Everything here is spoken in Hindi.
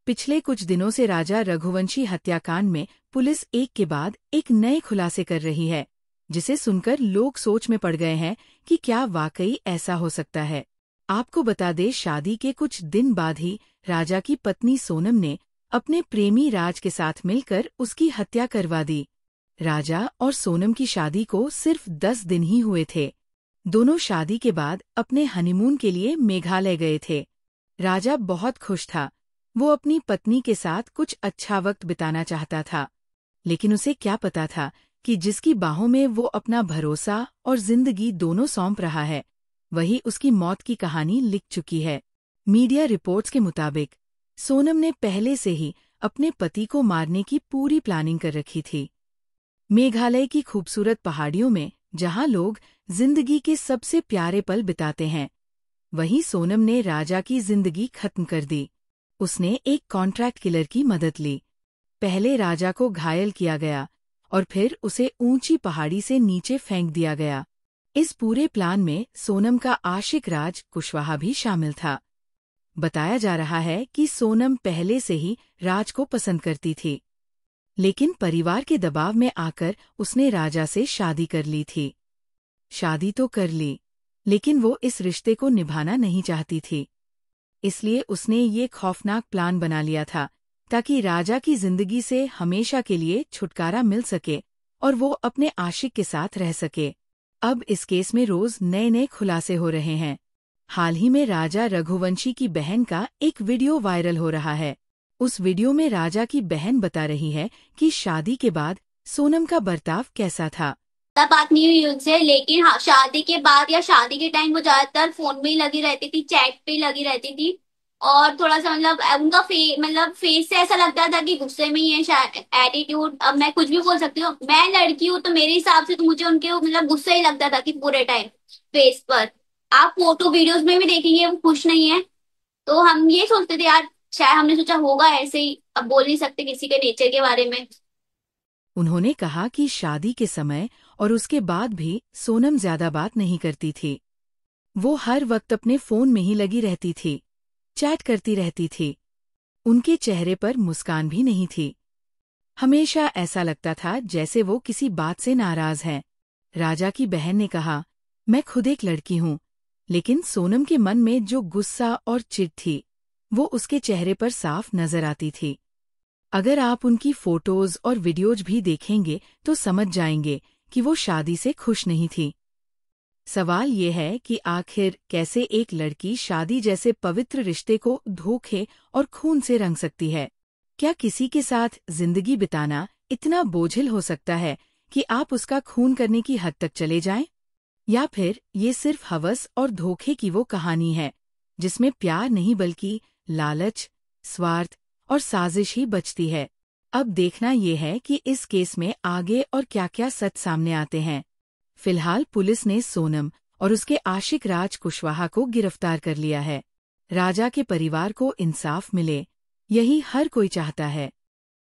पिछले कुछ दिनों से राजा रघुवंशी हत्याकांड में पुलिस एक के बाद एक नए खुलासे कर रही है, जिसे सुनकर लोग सोच में पड़ गए हैं कि क्या वाकई ऐसा हो सकता है। आपको बता दें, शादी के कुछ दिन बाद ही राजा की पत्नी सोनम ने अपने प्रेमी राज के साथ मिलकर उसकी हत्या करवा दी। राजा और सोनम की शादी को सिर्फ 10 दिन ही हुए थे। दोनों शादी के बाद अपने हनीमून के लिए मेघालय गए थे। राजा बहुत खुश था। वो अपनी पत्नी के साथ कुछ अच्छा वक्त बिताना चाहता था, लेकिन उसे क्या पता था कि जिसकी बाहों में वो अपना भरोसा और जिंदगी दोनों सौंप रहा है, वही उसकी मौत की कहानी लिख चुकी है। मीडिया रिपोर्ट्स के मुताबिक सोनम ने पहले से ही अपने पति को मारने की पूरी प्लानिंग कर रखी थी। मेघालय की खूबसूरत पहाड़ियों में, जहां लोग जिंदगी के सबसे प्यारे पल बिताते हैं, वहीं सोनम ने राजा की जिंदगी खत्म कर दी। उसने एक कॉन्ट्रैक्ट किलर की मदद ली। पहले राजा को घायल किया गया और फिर उसे ऊंची पहाड़ी से नीचे फेंक दिया गया। इस पूरे प्लान में सोनम का आशिक राज कुशवाहा भी शामिल था। बताया जा रहा है कि सोनम पहले से ही राज को पसंद करती थी, लेकिन परिवार के दबाव में आकर उसने राजा से शादी कर ली थी। शादी तो कर ली, लेकिन वो इस रिश्ते को निभाना नहीं चाहती थी। इसलिए उसने ये खौफनाक प्लान बना लिया था ताकि राजा की जिंदगी से हमेशा के लिए छुटकारा मिल सके और वो अपने आशिक के साथ रह सके। अब इस केस में रोज नए नए खुलासे हो रहे हैं। हाल ही में राजा रघुवंशी की बहन का एक वीडियो वायरल हो रहा है। उस वीडियो में राजा की बहन बता रही है कि शादी के बाद सोनम का बर्ताव कैसा था। तब बात नहीं हुई उनसे, लेकिन हाँ, शादी के बाद या शादी के टाइम वो ज्यादातर फोन में ही लगी रहती थी, चैट पे ही लगी रहती थी। और थोड़ा सा मतलब उनका फेस से ऐसा लगता था कि गुस्से में ही है शायद, एटीट्यूड। अब मैं कुछ भी बोल सकती हूँ, मैं लड़की हूँ तो मेरे हिसाब से तो मुझे उनके मतलब गुस्सा ही लगता था कि पूरे टाइम फेस पर। आप फोटो वीडियोस में भी देखेंगे वो खुश नहीं है। तो हम ये सोचते थे यार, शायद हमने सोचा होगा ऐसे ही, अब बोल नहीं सकते किसी के नेचर के बारे में। उन्होंने कहा कि शादी के समय और उसके बाद भी सोनम ज्यादा बात नहीं करती थी। वो हर वक्त अपने फोन में ही लगी रहती थी, चैट करती रहती थी। उनके चेहरे पर मुस्कान भी नहीं थी। हमेशा ऐसा लगता था जैसे वो किसी बात से नाराज हैं। राजा की बहन ने कहा, मैं खुद एक लड़की हूँ, लेकिन सोनम के मन में जो गुस्सा और चिढ़ थी, वो उसके चेहरे पर साफ नजर आती थी। अगर आप उनकी फोटोज और वीडियोज भी देखेंगे तो समझ जाएंगे कि वो शादी से खुश नहीं थी। सवाल ये है कि आखिर कैसे एक लड़की शादी जैसे पवित्र रिश्ते को धोखे और खून से रंग सकती है? क्या किसी के साथ जिंदगी बिताना इतना बोझिल हो सकता है कि आप उसका खून करने की हद तक चले जाएं? या फिर ये सिर्फ हवस और धोखे की वो कहानी है जिसमें प्यार नहीं बल्कि लालच, स्वार्थ और साजिश ही बचती है? अब देखना ये है कि इस केस में आगे और क्या-क्या सच सामने आते हैं। फिलहाल पुलिस ने सोनम और उसके आशिक राज कुशवाहा को गिरफ्तार कर लिया है। राजा के परिवार को इंसाफ मिले, यही हर कोई चाहता है।